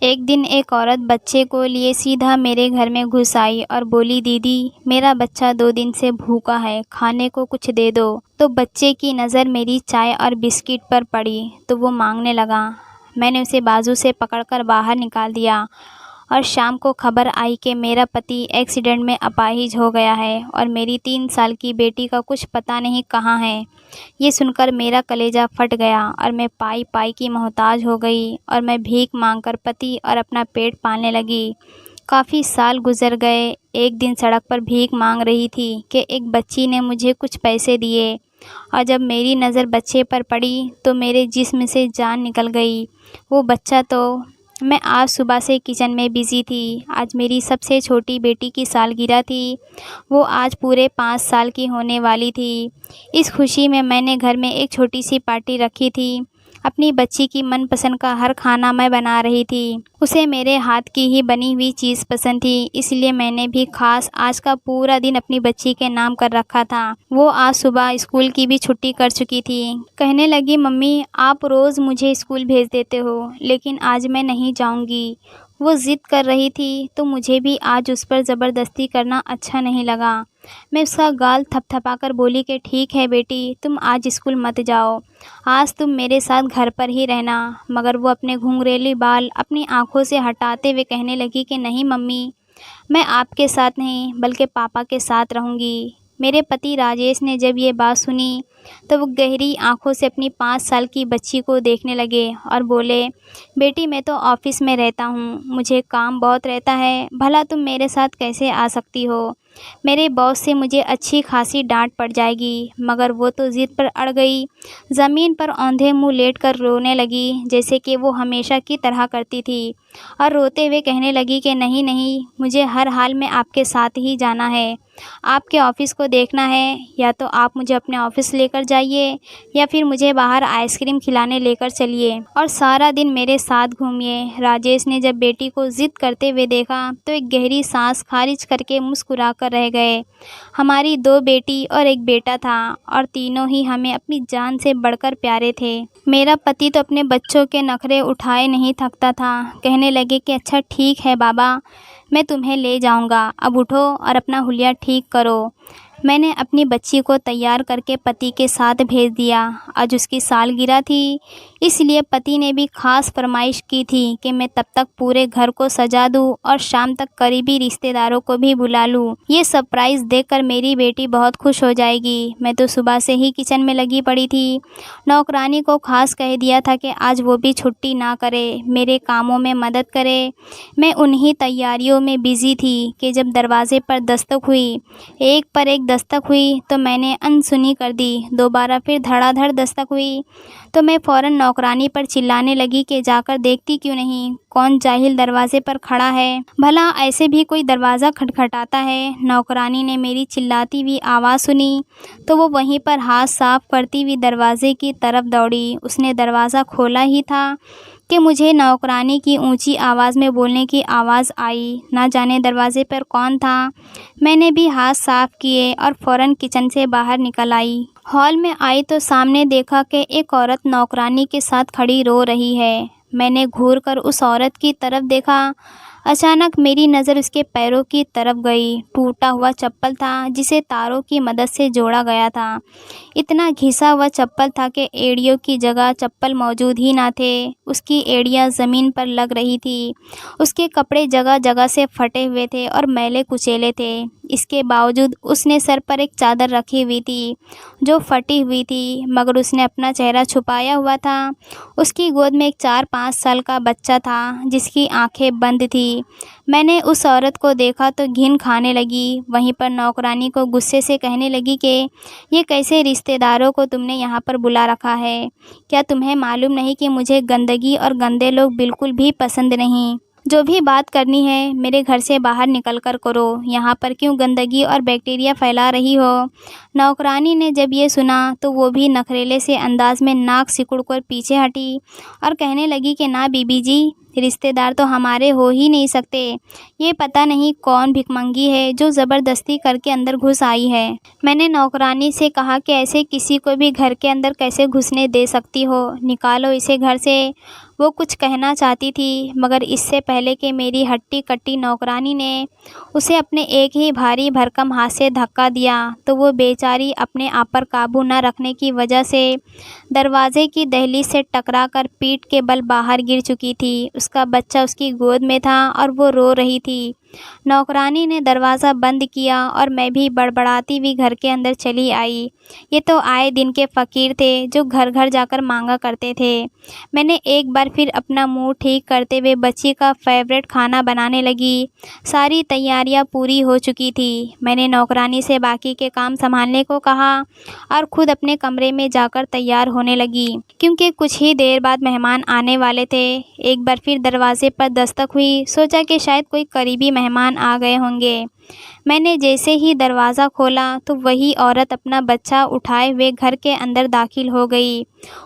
एक दिन एक औरत बच्चे को लिए सीधा मेरे घर में घुस आई और बोली, दीदी मेरा बच्चा 2 दिन से भूखा है, खाने को कुछ दे दो। तो बच्चे की नज़र मेरी चाय और बिस्किट पर पड़ी तो वो मांगने लगा। मैंने उसे बाजू से पकड़कर बाहर निकाल दिया और शाम को खबर आई कि मेरा पति एक्सीडेंट में अपाहिज हो गया है और मेरी 3 साल की बेटी का कुछ पता नहीं कहाँ है। ये सुनकर मेरा कलेजा फट गया और मैं पाई पाई की मोहताज हो गई और मैं भीख मांगकर पति और अपना पेट पालने लगी। काफ़ी साल गुजर गए। एक दिन सड़क पर भीख मांग रही थी कि एक बच्ची ने मुझे कुछ पैसे दिए और जब मेरी नज़र बच्चे पर पड़ी तो मेरे जिस्म से जान निकल गई। वो बच्चा तो मैं आज सुबह से किचन में बिज़ी थी। आज मेरी सबसे छोटी बेटी की सालगिरह थी। वो आज पूरे 5 साल की होने वाली थी। इस खुशी में मैंने घर में एक छोटी सी पार्टी रखी थी। अपनी बच्ची की मनपसंद का हर खाना मैं बना रही थी। उसे मेरे हाथ की ही बनी हुई चीज़ पसंद थी, इसलिए मैंने भी खास आज का पूरा दिन अपनी बच्ची के नाम कर रखा था। वो आज सुबह स्कूल की भी छुट्टी कर चुकी थी। कहने लगी, मम्मी आप रोज़ मुझे स्कूल भेज देते हो, लेकिन आज मैं नहीं जाऊंगी। वो ज़िद कर रही थी तो मुझे भी आज उस पर ज़बरदस्ती करना अच्छा नहीं लगा। मैं उसका गाल थपथपाकर बोली कि ठीक है बेटी, तुम आज स्कूल मत जाओ, आज तुम मेरे साथ घर पर ही रहना। मगर वो अपने घुंघरेली बाल अपनी आंखों से हटाते हुए कहने लगी कि नहीं मम्मी, मैं आपके साथ नहीं बल्कि पापा के साथ रहूँगी। मेरे पति राजेश ने जब ये बात सुनी तो वो गहरी आंखों से अपनी 5 साल की बच्ची को देखने लगे और बोले, बेटी मैं तो ऑफिस में रहता हूँ, मुझे काम बहुत रहता है, भला तुम मेरे साथ कैसे आ सकती हो। मेरे बॉस से मुझे अच्छी खासी डांट पड़ जाएगी। मगर वो तो ज़िद पर अड़ गई। ज़मीन पर औंधे मुँह लेटकर रोने लगी जैसे कि वो हमेशा की तरह करती थी और रोते हुए कहने लगी कि नहीं नहीं, मुझे हर हाल में आपके साथ ही जाना है। आपके ऑफ़िस को देखना है, या तो आप मुझे अपने ऑफ़िस लेकर जाइए या फिर मुझे बाहर आइसक्रीम खिलाने लेकर चलिए और सारा दिन मेरे साथ घूमिए। राजेश ने जब बेटी को ज़िद करते हुए देखा तो एक गहरी सांस खारिज करके मुस्कुरा कर रह गए। हमारी 2 बेटी और एक बेटा था और तीनों ही हमें अपनी जान से बढ़कर प्यारे थे। मेरा पति तो अपने बच्चों के नखरे उठाए नहीं थकता था। कहने लगे कि अच्छा ठीक है बाबा, मैं तुम्हें ले जाऊंगा, अब उठो और अपना हुलिया ठीक करो। मैंने अपनी बच्ची को तैयार करके पति के साथ भेज दिया। आज उसकी सालगिरह थी, इसलिए पति ने भी ख़ास फरमाइश की थी कि मैं तब तक पूरे घर को सजा दूं और शाम तक करीबी रिश्तेदारों को भी बुला लूं। ये सरप्राइज़ देखकर मेरी बेटी बहुत खुश हो जाएगी। मैं तो सुबह से ही किचन में लगी पड़ी थी। नौकरानी को खास कह दिया था कि आज वो भी छुट्टी ना करे, मेरे कामों में मदद करे। मैं उन्हीं तैयारियों में बिज़ी थी कि जब दरवाजे पर दस्तक हुई। एक पर एक दस्तक हुई तो मैंने अनसुनी कर दी। दोबारा फिर धड़ाधड़ दस्तक हुई तो मैं फ़ौरन नौकरानी पर चिल्लाने लगी कि जाकर देखती क्यों नहीं, कौन जाहिल दरवाजे पर खड़ा है, भला ऐसे भी कोई दरवाज़ा खटखटाता है। नौकरानी ने मेरी चिल्लाती हुई आवाज़ सुनी तो वो वहीं पर हाथ साफ करती हुई दरवाजे की तरफ दौड़ी। उसने दरवाज़ा खोला ही था कि मुझे नौकरानी की ऊंची आवाज़ में बोलने की आवाज़ आई। ना जाने दरवाज़े पर कौन था। मैंने भी हाथ साफ किए और फ़ौरन किचन से बाहर निकल आई। हॉल में आई तो सामने देखा कि एक औरत नौकरानी के साथ खड़ी रो रही है। मैंने घूरकर उस औरत की तरफ देखा। अचानक मेरी नज़र उसके पैरों की तरफ गई। टूटा हुआ चप्पल था जिसे तारों की मदद से जोड़ा गया था। इतना घिसा हुआ चप्पल था कि एड़ियों की जगह चप्पल मौजूद ही ना थे। उसकी एड़ियाँ ज़मीन पर लग रही थी। उसके कपड़े जगह जगह से फटे हुए थे और मैले कुचेले थे। इसके बावजूद उसने सर पर एक चादर रखी हुई थी जो फटी हुई थी, मगर उसने अपना चेहरा छुपाया हुआ था। उसकी गोद में एक 4-5 साल का बच्चा था जिसकी आंखें बंद थी। मैंने उस औरत को देखा तो घिन खाने लगी। वहीं पर नौकरानी को गुस्से से कहने लगी कि ये कैसे रिश्तेदारों को तुमने यहाँ पर बुला रखा है? क्या तुम्हें मालूम नहीं कि मुझे गंदगी और गंदे लोग बिल्कुल भी पसंद नहीं? जो भी बात करनी है मेरे घर से बाहर निकल कर करो। यहाँ पर क्यों गंदगी और बैक्टीरिया फैला रही हो? नौकरानी ने जब ये सुना तो वो भी नखरेले से अंदाज में नाक सिकुड़ कर पीछे हटी और कहने लगी कि ना बीबी जी, रिश्तेदार तो हमारे हो ही नहीं सकते। ये पता नहीं कौन भिखमंगी है जो ज़बरदस्ती करके अंदर घुस आई है। मैंने नौकरानी से कहा कि ऐसे किसी को भी घर के अंदर कैसे घुसने दे सकती हो? निकालो इसे घर से। वो कुछ कहना चाहती थी, मगर इससे पहले कि मेरी हट्टी-कट्टी नौकरानी ने उसे अपने एक ही भारी भरकम हाथ से धक्का दिया, तो वो बेचारी अपने आप पर काबू न रखने की वजह से दरवाजे की दहलीज से टकराकर पीठ के बल बाहर गिर चुकी थी। उसका बच्चा उसकी गोद में था और वो रो रही थी। नौकरानी ने दरवाज़ा बंद किया और मैं भी बड़बड़ाती हुई घर के अंदर चली आई। ये तो आए दिन के फ़कीर थे जो घर घर जाकर मांगा करते थे। मैंने एक बार फिर अपना मूड ठीक करते हुए बच्ची का फेवरेट खाना बनाने लगी। सारी तैयारियां पूरी हो चुकी थी। मैंने नौकरानी से बाकी के काम संभालने को कहा और ख़ुद अपने कमरे में जाकर तैयार होने लगी, क्योंकि कुछ ही देर बाद मेहमान आने वाले थे। एक बार फिर दरवाजे पर दस्तक हुई। सोचा कि शायद कोई करीबी मेहमान आ गए होंगे। मैंने जैसे ही दरवाज़ा खोला तो वही औरत अपना बच्चा उठाए हुए घर के अंदर दाखिल हो गई।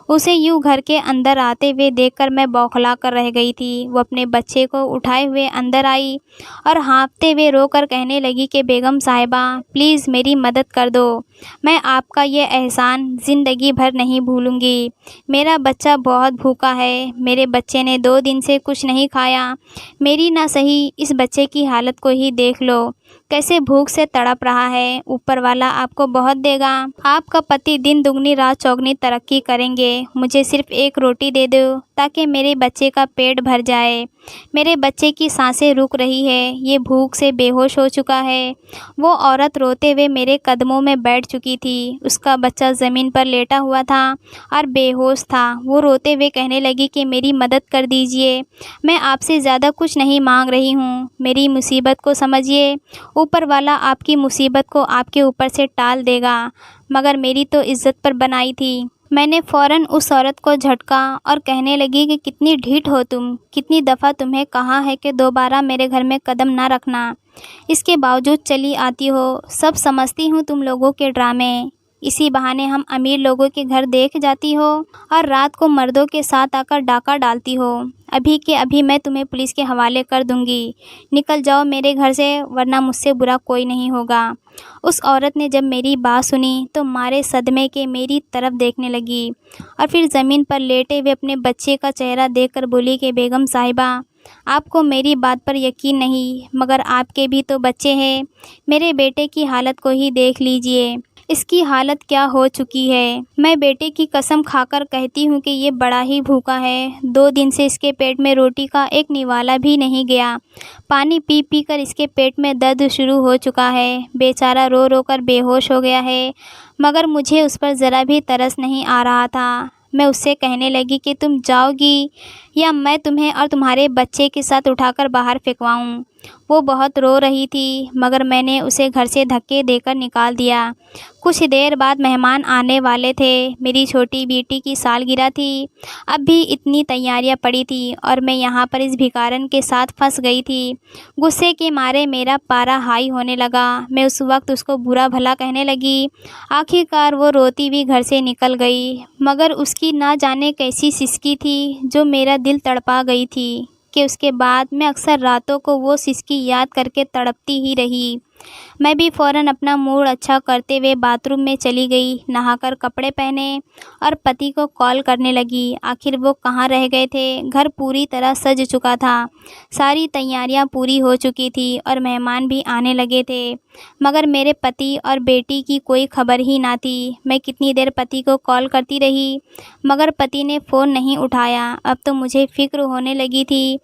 उसे यूँ घर के अंदर आते हुए देखकर मैं बौखला कर रह गई थी। वो अपने बच्चे को उठाए हुए अंदर आई और हाँफते हुए रोकर कहने लगी कि बेगम साहिबा, प्लीज़ मेरी मदद कर दो। मैं आपका ये एहसान ज़िंदगी भर नहीं भूलूंगी। मेरा बच्चा बहुत भूखा है। मेरे बच्चे ने 2 दिन से कुछ नहीं खाया। मेरी ना सही इस बच्चे की हालत को ही देख लो, कैसे भूख से तड़प रहा है। ऊपर वाला आपको बहुत देगा। आपका पति दिन दुगनी रात चौगनी तरक्की करेंगे। मुझे सिर्फ एक रोटी दे दो ताकि मेरे बच्चे का पेट भर जाए। मेरे बच्चे की सांसें रुक रही है। ये भूख से बेहोश हो चुका है। वो औरत रोते हुए मेरे कदमों में बैठ चुकी थी। उसका बच्चा ज़मीन पर लेटा हुआ था और बेहोश था। वो रोते हुए कहने लगी कि मेरी मदद कर दीजिए। मैं आपसे ज़्यादा कुछ नहीं मांग रही हूँ। मेरी मुसीबत को समझिए। ऊपर वाला आपकी मुसीबत को आपके ऊपर से टाल देगा, मगर मेरी तो इज़्ज़त पर बनाई थी। मैंने फ़ौरन उस औरत को झटका और कहने लगी कि कितनी ढीठ हो तुम। कितनी दफ़ा तुम्हें कहा है कि दोबारा मेरे घर में कदम ना रखना, इसके बावजूद चली आती हो। सब समझती हूँ तुम लोगों के ड्रामे। इसी बहाने हम अमीर लोगों के घर देख जाती हो और रात को मर्दों के साथ आकर डाका डालती हो। अभी के अभी मैं तुम्हें पुलिस के हवाले कर दूंगी। निकल जाओ मेरे घर से, वरना मुझसे बुरा कोई नहीं होगा। उस औरत ने जब मेरी बात सुनी तो मारे सदमे के मेरी तरफ देखने लगी और फिर ज़मीन पर लेटे हुए अपने बच्चे का चेहरा देखकर बोली कि बेगम साहिबा, आपको मेरी बात पर यकीन नहीं, मगर आपके भी तो बच्चे हैं। मेरे बेटे की हालत को ही देख लीजिए। इसकी हालत क्या हो चुकी है। मैं बेटे की कसम खाकर कहती हूँ कि ये बड़ा ही भूखा है। 2 दिन से इसके पेट में रोटी का एक निवाला भी नहीं गया। पानी पी पी कर इसके पेट में दर्द शुरू हो चुका है। बेचारा रो रो कर बेहोश हो गया है, मगर मुझे उस पर ज़रा भी तरस नहीं आ रहा था। मैं उससे कहने लगी कि तुम जाओगी या मैं तुम्हें और तुम्हारे बच्चे के साथ उठाकर बाहर फेंकवाऊँ। वो बहुत रो रही थी, मगर मैंने उसे घर से धक्के देकर निकाल दिया। कुछ देर बाद मेहमान आने वाले थे। मेरी छोटी बेटी की सालगिरह थी। अब भी इतनी तैयारियां पड़ी थी और मैं यहाँ पर इस भिखारन के साथ फंस गई थी। गुस्से के मारे मेरा पारा हाई होने लगा। मैं उस वक्त उसको बुरा भला कहने लगी। आखिरकार वो रोती हुई घर से निकल गई, मगर उसकी ना जाने कैसी सिसकी थी जो मेरा दिल तड़पा गई थी कि उसके बाद मैं अक्सर रातों को वो सिसकी याद करके तड़पती ही रही। मैं भी फ़ौरन अपना मूड अच्छा करते हुए बाथरूम में चली गई, नहाकर कपड़े पहने और पति को कॉल करने लगी। आखिर वो कहाँ रह गए थे। घर पूरी तरह सज चुका था। सारी तैयारियां पूरी हो चुकी थी और मेहमान भी आने लगे थे, मगर मेरे पति और बेटी की कोई खबर ही ना थी। मैं कितनी देर पति को कॉल करती रही, मगर पति ने फ़ोन नहीं उठाया। अब तो मुझे फ़िक्र होने लगी थी।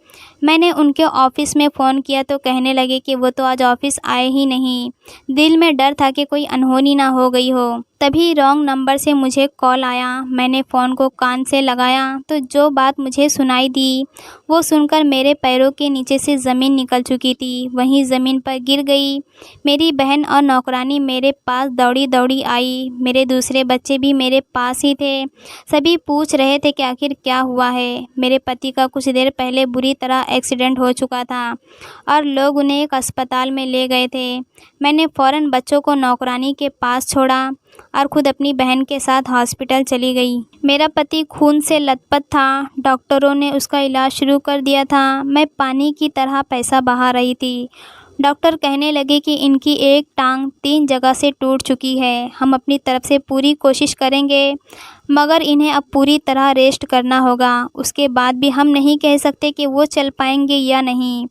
मैंने उनके ऑफ़िस में फ़ोन किया तो कहने लगे कि वो तो आज ऑफ़िस आए ही नहीं। दिल में डर था कि कोई अनहोनी ना हो गई हो। तभी रॉन्ग नंबर से मुझे कॉल आया। मैंने फ़ोन को कान से लगाया तो जो बात मुझे सुनाई दी वो सुनकर मेरे पैरों के नीचे से ज़मीन निकल चुकी थी। वहीं ज़मीन पर गिर गई। मेरी बहन और नौकरानी मेरे पास दौड़ी दौड़ी आई। मेरे दूसरे बच्चे भी मेरे पास ही थे। सभी पूछ रहे थे कि आखिर क्या हुआ है। मेरे पति का कुछ देर पहले बुरी तरह एक्सीडेंट हो चुका था और लोग उन्हें एक अस्पताल में ले गए थे। मैंने फ़ौरन बच्चों को नौकरानी के पास छोड़ा और ख़ुद अपनी बहन के साथ हॉस्पिटल चली गई। मेरा पति खून से लथपथ था। डॉक्टरों ने उसका इलाज शुरू कर दिया था। मैं पानी की तरह पैसा बहा रही थी। डॉक्टर कहने लगे कि इनकी एक टांग 3 जगह से टूट चुकी है। हम अपनी तरफ से पूरी कोशिश करेंगे, मगर इन्हें अब पूरी तरह रेस्ट करना होगा। उसके बाद भी हम नहीं कह सकते कि वो चल पाएंगे या नहीं।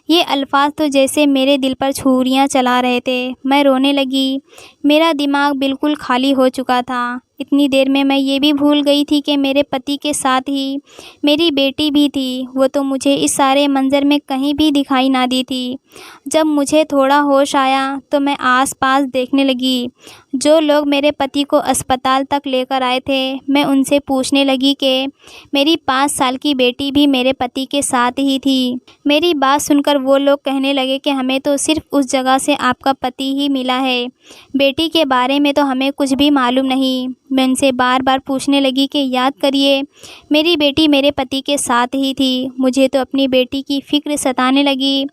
ये अल्फाज तो जैसे मेरे दिल पर छुरियां चला रहे थे। मैं रोने लगी। मेरा दिमाग बिल्कुल खाली हो चुका था। इतनी देर में मैं ये भी भूल गई थी कि मेरे पति के साथ ही मेरी बेटी भी थी। वो तो मुझे इस सारे मंज़र में कहीं भी दिखाई ना दी थी। जब मुझे थोड़ा होश आया तो मैं आस-पास देखने लगी। जो लोग मेरे पति को अस्पताल तक लेकर आए थे, मैं उनसे पूछने लगी कि मेरी 5 साल की बेटी भी मेरे पति के साथ ही थी। मेरी बात सुनकर वो लोग कहने लगे कि हमें तो सिर्फ़ उस जगह से आपका पति ही मिला है। बेटी के बारे में तो हमें कुछ भी मालूम नहीं। मैं उनसे बार-बार पूछने लगी कि याद करिए, मेरी बेटी मेरे पति के साथ ही थी। मुझे तो अपनी बेटी की फ़िक्र सताने लगी।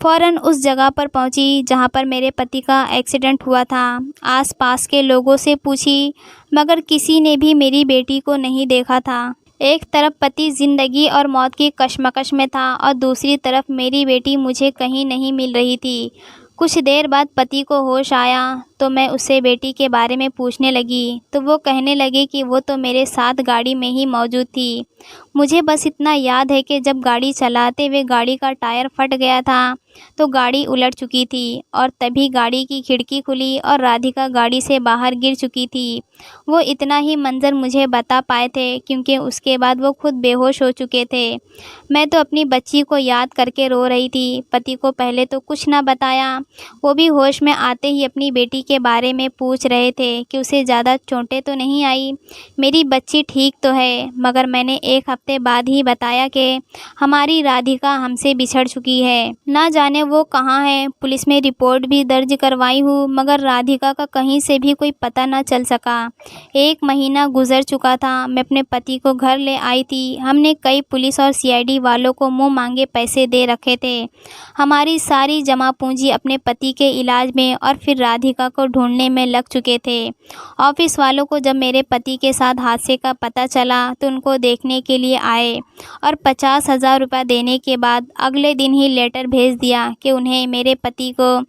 फ़ौरन उस जगह पर पहुंची जहां पर मेरे पति का एक्सीडेंट हुआ था। आस-पास के लोगों से पूछी, मगर किसी ने भी मेरी बेटी को नहीं देखा था। एक तरफ पति ज़िंदगी और मौत की कशमकश में था और दूसरी तरफ मेरी बेटी मुझे कहीं नहीं मिल रही थी। कुछ देर बाद पति को होश आया तो मैं उससे बेटी के बारे में पूछने लगी, तो वो कहने लगे कि वो तो मेरे साथ गाड़ी में ही मौजूद थी। मुझे बस इतना याद है कि जब गाड़ी चलाते हुए गाड़ी का टायर फट गया था तो गाड़ी उलट चुकी थी और तभी गाड़ी की खिड़की खुली और राधिका गाड़ी से बाहर गिर चुकी थी। वो इतना ही मंजर मुझे बता पाए थे क्योंकि उसके बाद वो खुद बेहोश हो चुके थे। मैं तो अपनी बच्ची को याद करके रो रही थी। पति को पहले तो कुछ ना बताया। वो भी होश में आते ही अपनी बेटी के बारे में पूछ रहे थे कि उसे ज़्यादा चोटें तो नहीं आई, मेरी बच्ची ठीक तो है। मगर मैंने 1 हफ्ते बाद ही बताया कि हमारी राधिका हमसे बिछड़ चुकी है। ना जाने वो कहाँ है। पुलिस में रिपोर्ट भी दर्ज करवाई हूँ मगर राधिका का कहीं से भी कोई पता ना चल सका। 1 महीना गुजर चुका था। मैं अपने पति को घर ले आई थी। हमने कई पुलिस और सीआईडी वालों को मुँह मांगे पैसे दे रखे थे। हमारी सारी जमा पूंजी अपने पति के इलाज में और फिर राधिका को ढूंढने में लग चुके थे। ऑफिस वालों को जब मेरे पति के साथ हादसे का पता चला तो उनको देखने के लिए आए और 50,000 रुपये देने के बाद अगले दिन ही लेटर भेज दिया कि उन्हें मेरे पति को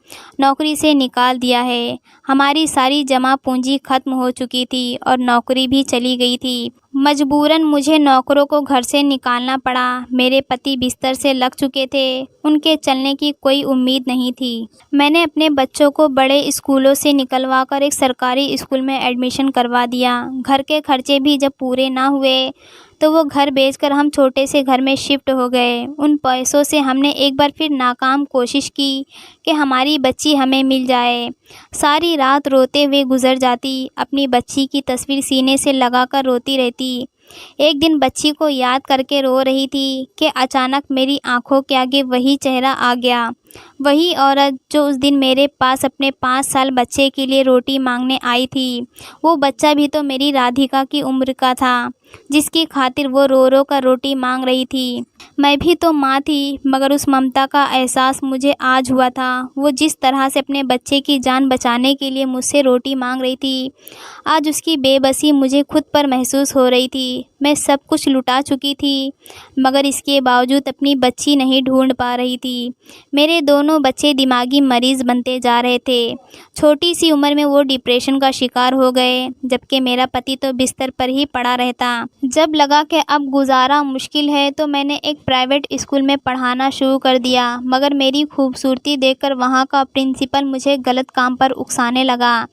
नौकरी से निकाल दिया है। हमारी सारी जमा पूंजी खत्म हो चुकी थी और नौकरी भी चली गई थी। मजबूरन मुझे नौकरों को घर से निकालना पड़ा। मेरे पति बिस्तर से लग चुके थे। उनके चलने की कोई उम्मीद नहीं थी। मैंने अपने बच्चों को बड़े स्कूलों से निकलवा कर एक सरकारी स्कूल में एडमिशन करवा दिया। घर के खर्चे भी जब पूरे ना हुए तो वो घर बेचकर हम छोटे से घर में शिफ्ट हो गए। उन पैसों से हमने एक बार फिर नाकाम कोशिश की कि हमारी बच्ची हमें मिल जाए। सारी रात रोते हुए गुजर जाती। अपनी बच्ची की तस्वीर सीने से लगाकर रोती रहती। एक दिन बच्ची को याद करके रो रही थी कि अचानक मेरी आंखों के आगे वही चेहरा आ गया। वही औरत जो उस दिन मेरे पास अपने 5 साल बच्चे के लिए रोटी मांगने आई थी। वो बच्चा भी तो मेरी राधिका की उम्र का था जिसकी खातिर वो रो रो कर रोटी मांग रही थी। मैं भी तो माँ थी मगर उस ममता का एहसास मुझे आज हुआ था। वो जिस तरह से अपने बच्चे की जान बचाने के लिए मुझसे रोटी मांग रही थी, आज उसकी बेबसी मुझे खुद पर महसूस हो रही थी। मैं सब कुछ लुटा चुकी थी मगर इसके बावजूद अपनी बच्ची नहीं ढूंढ पा रही थी। मेरे दोनों बच्चे दिमागी मरीज़ बनते जा रहे थे। छोटी सी उम्र में वो डिप्रेशन का शिकार हो गए जबकि मेरा पति तो बिस्तर पर ही पड़ा रहता। जब लगा कि अब गुजारा मुश्किल है तो मैंने एक प्राइवेट स्कूल में पढ़ाना शुरू कर दिया मगर मेरी खूबसूरती देखकर वहाँ का प्रिंसिपल मुझे गलत काम पर उकसाने लगा।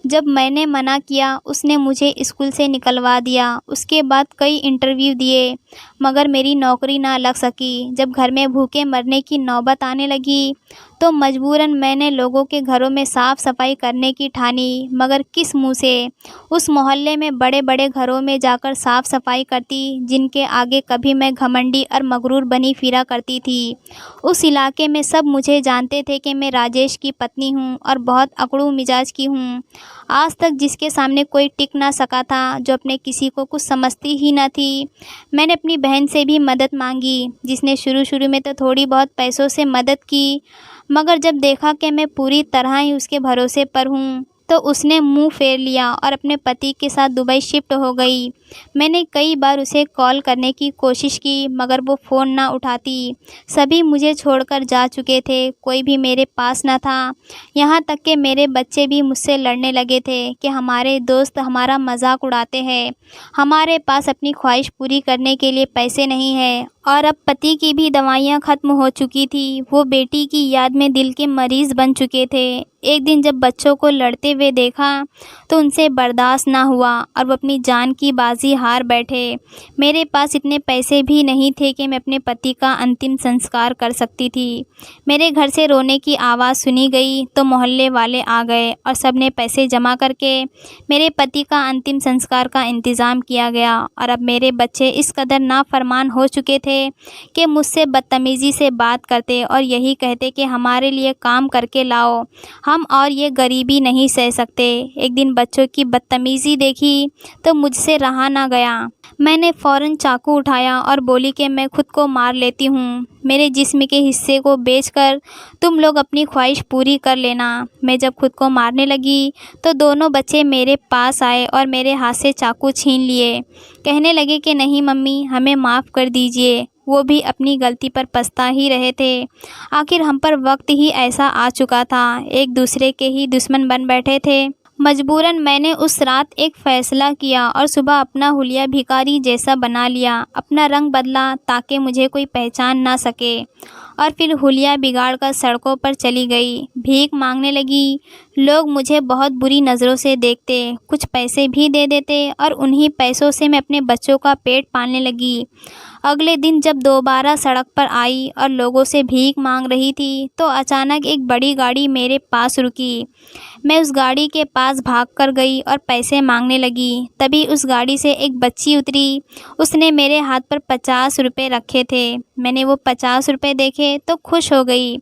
जब मैंने मना किया उसने मुझे स्कूल से निकलवा दिया। उसके बाद कई इंटरव्यू दिए मगर मेरी नौकरी ना लग सकी। जब घर में भूखे मरने की नौबत आने लगी तो मजबूरन मैंने लोगों के घरों में साफ़ सफाई करने की ठानी। मगर किस मुंह से उस मोहल्ले में बड़े बड़े घरों में जाकर साफ़ सफाई करती जिनके आगे कभी मैं घमंडी और मगरूर बनी फिरा करती थी। उस इलाके में सब मुझे जानते थे कि मैं राजेश की पत्नी हूँ और बहुत अकड़ू मिजाज की हूँ। आज तक जिसके सामने कोई टिक ना सका था, जो अपने किसी को कुछ समझती ही न थी। मैंने अपनी बहन से भी मदद मांगी जिसने शुरू में तो थोड़ी बहुत पैसों से मदद की मगर जब देखा कि मैं पूरी तरह ही उसके भरोसे पर हूँ तो उसने मुंह फेर लिया और अपने पति के साथ दुबई शिफ्ट हो गई। मैंने कई बार उसे कॉल करने की कोशिश की मगर वो फ़ोन ना उठाती। सभी मुझे छोड़कर जा चुके थे, कोई भी मेरे पास न था। यहाँ तक कि मेरे बच्चे भी मुझसे लड़ने लगे थे कि हमारे दोस्त हमारा मजाक उड़ाते हैं, हमारे पास अपनी ख्वाहिश पूरी करने के लिए पैसे नहीं हैं। और अब पति की भी दवाइयाँ ख़त्म हो चुकी थी, वो बेटी की याद में दिल के मरीज़ बन चुके थे। एक दिन जब बच्चों को लड़ते हुए देखा तो उनसे बर्दाश्त ना हुआ और वो अपनी जान की बाजी हार बैठे। मेरे पास इतने पैसे भी नहीं थे कि मैं अपने पति का अंतिम संस्कार कर सकती थी। मेरे घर से रोने की आवाज़ सुनी गई तो मोहल्ले वाले आ गए और सब ने पैसे जमा करके मेरे पति का अंतिम संस्कार का इंतज़ाम किया गया। और अब मेरे बच्चे इस कदर नाफरमान हो चुके थे कि मुझसे बदतमीज़ी से बात करते और यही कहते कि हमारे लिए काम करके लाओ, हम और ये गरीबी नहीं सह सकते। एक दिन बच्चों की बदतमीज़ी देखी तो मुझसे रहा ना गया। मैंने फ़ौरन चाकू उठाया और बोली कि मैं खुद को मार लेती हूँ, मेरे जिस्म के हिस्से को बेचकर तुम लोग अपनी ख्वाहिश पूरी कर लेना। मैं जब खुद को मारने लगी तो दोनों बच्चे मेरे पास आए और मेरे हाथ से चाकू छीन लिए। कहने लगे कि नहीं मम्मी, हमें माफ़ कर दीजिए। वो भी अपनी गलती पर पछता ही रहे थे। आखिर हम पर वक्त ही ऐसा आ चुका था, एक दूसरे के ही दुश्मन बन बैठे थे। मजबूरन मैंने उस रात एक फ़ैसला किया और सुबह अपना हुलिया भिखारी जैसा बना लिया, अपना रंग बदला ताकि मुझे कोई पहचान ना सके। और फिर हुलिया बिगाड़ कर सड़कों पर चली गई, भीख मांगने लगी। लोग मुझे बहुत बुरी नज़रों से देखते, कुछ पैसे भी दे देते और उन्हीं पैसों से मैं अपने बच्चों का पेट पालने लगी। अगले दिन जब दोबारा सड़क पर आई और लोगों से भीख मांग रही थी तो अचानक एक बड़ी गाड़ी मेरे पास रुकी। मैं उस गाड़ी के पास भागकर गई और पैसे मांगने लगी। तभी उस गाड़ी से एक बच्ची उतरी, उसने मेरे हाथ पर 50 रुपये रखे थे। मैंने वो 50 रुपये देखे तो खुश हो गई,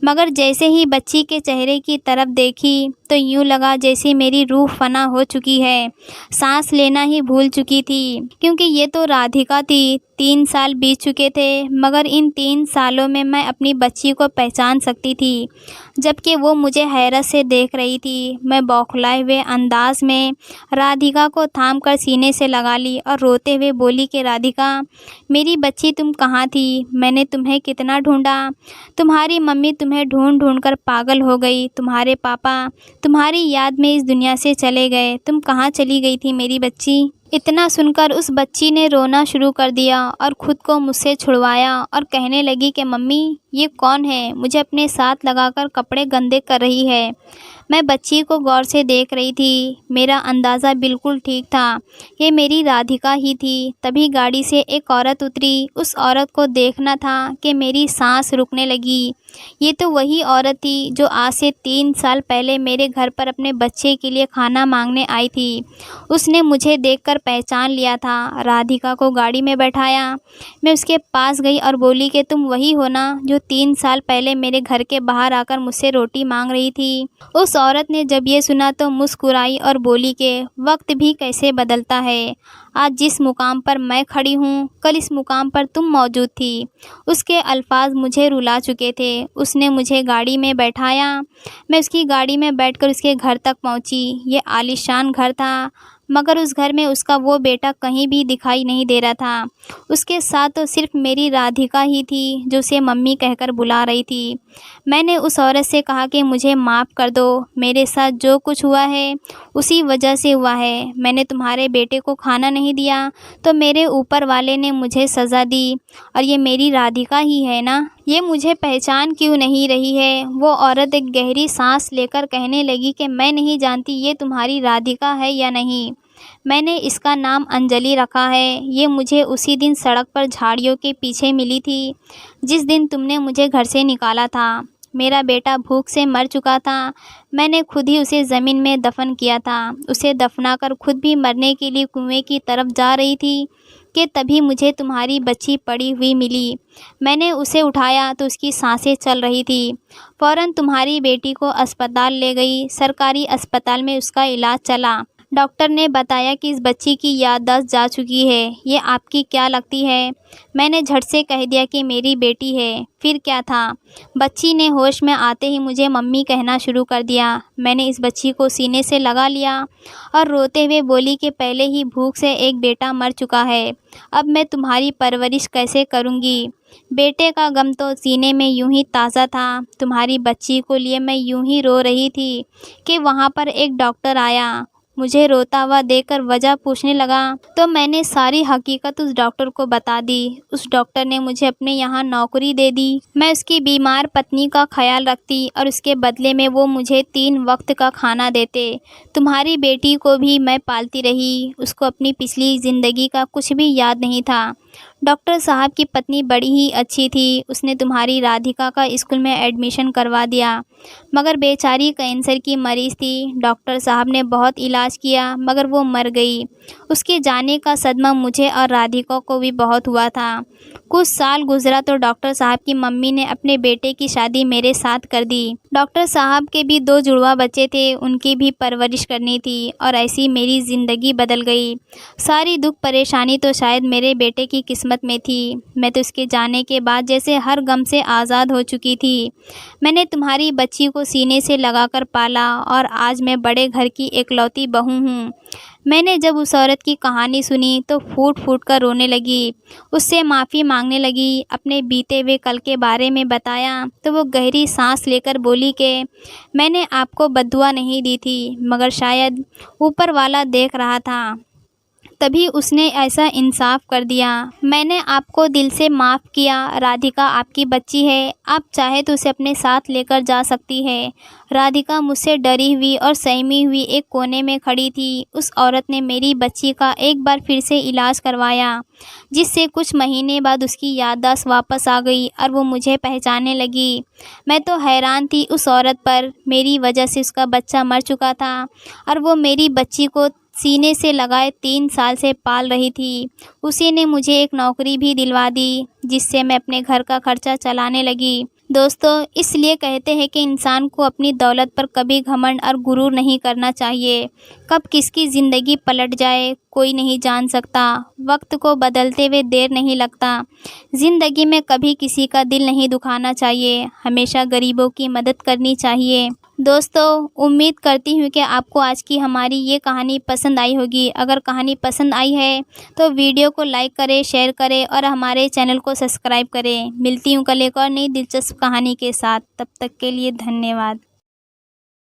मगर जैसे ही बच्ची के चेहरे की तरफ देखी तो यूँ लगा जैसे मेरी रूह फना हो चुकी है, सांस लेना ही भूल चुकी थी। क्योंकि ये तो राधिका थी। 3 साल बीत चुके थे मगर इन 3 सालों में मैं अपनी बच्ची को पहचान सकती थी, जबकि वो मुझे हैरत से देख रही थी। मैं बौखलाए हुए अंदाज में राधिका को थाम कर सीने से लगा ली और रोते हुए बोली कि राधिका, मेरी बच्ची तुम कहाँ थी? मैंने तुम्हें कितना ढूंढा। तुम्हारी मम्मी तुम्हें ढूंढ ढूंढ कर पागल हो गई, तुम्हारे पापा तुम्हारी याद में इस दुनिया से चले गए। तुम कहाँ चली गई थी मेरी बच्ची? इतना सुनकर उस बच्ची ने रोना शुरू कर दिया और ख़ुद को मुझसे छुड़वाया और कहने लगी कि मम्मी, ये कौन है? मुझे अपने साथ लगाकर कपड़े गंदे कर रही है। मैं बच्ची को गौर से देख रही थी। मेरा अंदाज़ा बिल्कुल ठीक था, ये मेरी राधिका ही थी। तभी गाड़ी से एक औरत उतरी। उस औरत को देखना था कि मेरी सांस रुकने लगी। ये तो वही औरत थी जो आज से 3 साल पहले मेरे घर पर अपने बच्चे के लिए खाना मांगने आई थी। उसने मुझे देखकर पहचान लिया था। राधिका को गाड़ी में बैठाया। मैं उसके पास गई और बोली कि तुम वही हो ना जो 3 साल पहले मेरे घर के बाहर आकर मुझसे रोटी मांग रही थी। उस औरत ने जब ये सुना तो मुस्कुराई और बोली कि वक्त भी कैसे बदलता है। आज जिस मुकाम पर मैं खड़ी हूँ, कल इस मुकाम पर तुम मौजूद थी। उसके अल्फाज मुझे रुला चुके थे। उसने मुझे गाड़ी में बैठाया। मैं उसकी गाड़ी में बैठकर उसके घर तक पहुँची। ये आलीशान घर था मगर उस घर में उसका वो बेटा कहीं भी दिखाई नहीं दे रहा था। उसके साथ तो सिर्फ मेरी राधिका ही थी जो उसे मम्मी कहकर बुला रही थी। मैंने उस औरत से कहा कि मुझे माफ़ कर दो, मेरे साथ जो कुछ हुआ है उसी वजह से हुआ है। मैंने तुम्हारे बेटे को खाना नहीं दिया तो मेरे ऊपर वाले ने मुझे सज़ा दी और ये मेरी राधिका ही है ना? ये मुझे पहचान क्यों नहीं रही है? वो औरत एक गहरी सांस लेकर कहने लगी कि मैं नहीं जानती ये तुम्हारी राधिका है या नहीं। मैंने इसका नाम अंजलि रखा है। ये मुझे उसी दिन सड़क पर झाड़ियों के पीछे मिली थी जिस दिन तुमने मुझे घर से निकाला था। मेरा बेटा भूख से मर चुका था। मैंने खुद ही उसे ज़मीन में दफन किया था। उसे दफनाकर खुद भी मरने के लिए कुएं की तरफ जा रही थी कि तभी मुझे तुम्हारी बच्ची पड़ी हुई मिली। मैंने उसे उठाया तो उसकी सांसें चल रही थी। फ़ौरन तुम्हारी बेटी को अस्पताल ले गई। सरकारी अस्पताल में उसका इलाज चला। डॉक्टर ने बताया कि इस बच्ची की याददाश्त जा चुकी है। ये आपकी क्या लगती है? मैंने झट से कह दिया कि मेरी बेटी है। फिर क्या था? बच्ची ने होश में आते ही मुझे मम्मी कहना शुरू कर दिया। मैंने इस बच्ची को सीने से लगा लिया और रोते हुए बोली कि पहले ही भूख से एक बेटा मर चुका है, अब मैं तुम्हारी परवरिश कैसे करूँगी? बेटे का गम तो सीने में यूं ही ताज़ा था। तुम्हारी बच्ची को लिए मैं यूं ही रो रही थी कि वहाँ पर एक डॉक्टर आया। मुझे रोता हुआ देखकर वजह पूछने लगा तो मैंने सारी हकीकत उस डॉक्टर को बता दी। उस डॉक्टर ने मुझे अपने यहाँ नौकरी दे दी। मैं उसकी बीमार पत्नी का ख्याल रखती और उसके बदले में वो मुझे 3 वक्त का खाना देते। तुम्हारी बेटी को भी मैं पालती रही। उसको अपनी पिछली ज़िंदगी का कुछ भी याद नहीं था। डॉक्टर साहब की पत्नी बड़ी ही अच्छी थी। उसने तुम्हारी राधिका का स्कूल में एडमिशन करवा दिया, मगर बेचारी कैंसर की मरीज़ थी। डॉक्टर साहब ने बहुत इलाज किया मगर वो मर गई। उसके जाने का सदमा मुझे और राधिका को भी बहुत हुआ था। कुछ साल गुजरा तो डॉक्टर साहब की मम्मी ने अपने बेटे की शादी मेरे साथ कर दी। डॉक्टर साहब के भी 2 जुड़वा बच्चे थे, उनकी भी परवरिश करनी थी और ऐसी मेरी ज़िंदगी बदल गई। सारी दुख परेशानी तो शायद मेरे बेटे की किस्मत में थी। मैं तो उसके जाने के बाद जैसे हर गम से आज़ाद हो चुकी थी। मैंने तुम्हारी बच्ची को सीने से लगाकर पाला और आज मैं बड़े घर की एकलौती बहू हूँ। मैंने जब उस औरत की कहानी सुनी तो फूट फूट कर रोने लगी। उससे माफ़ी मांगने लगी। अपने बीते हुए कल के बारे में बताया तो वो गहरी सांस लेकर बोली कि मैंने आपको बद्दुआ नहीं दी थी, मगर शायद ऊपर वाला देख रहा था, तभी उसने ऐसा इंसाफ कर दिया। मैंने आपको दिल से माफ़ किया। राधिका आपकी बच्ची है, आप चाहे तो उसे अपने साथ लेकर जा सकती है। राधिका मुझसे डरी हुई और सहमी हुई एक कोने में खड़ी थी। उस औरत ने मेरी बच्ची का एक बार फिर से इलाज करवाया, जिससे कुछ महीने बाद उसकी याददाश्त वापस आ गई और वो मुझे पहचानने लगी। मैं तो हैरान थी उस औरत पर। मेरी वजह से उसका बच्चा मर चुका था और वो मेरी बच्ची को सीने से लगाए 3 साल से पाल रही थी। उसी ने मुझे एक नौकरी भी दिलवा दी, जिससे मैं अपने घर का खर्चा चलाने लगी। दोस्तों, इसलिए कहते हैं कि इंसान को अपनी दौलत पर कभी घमंड और गुरूर नहीं करना चाहिए। कब किसकी ज़िंदगी पलट जाए कोई नहीं जान सकता। वक्त को बदलते हुए देर नहीं लगता। ज़िंदगी में कभी किसी का दिल नहीं दुखाना चाहिए। हमेशा गरीबों की मदद करनी चाहिए। दोस्तों, उम्मीद करती हूँ कि आपको आज की हमारी ये कहानी पसंद आई होगी। अगर कहानी पसंद आई है तो वीडियो को लाइक करें, शेयर करें और हमारे चैनल को सब्सक्राइब करें। मिलती हूँ कल एक और नई दिलचस्प कहानी के साथ। तब तक के लिए धन्यवाद।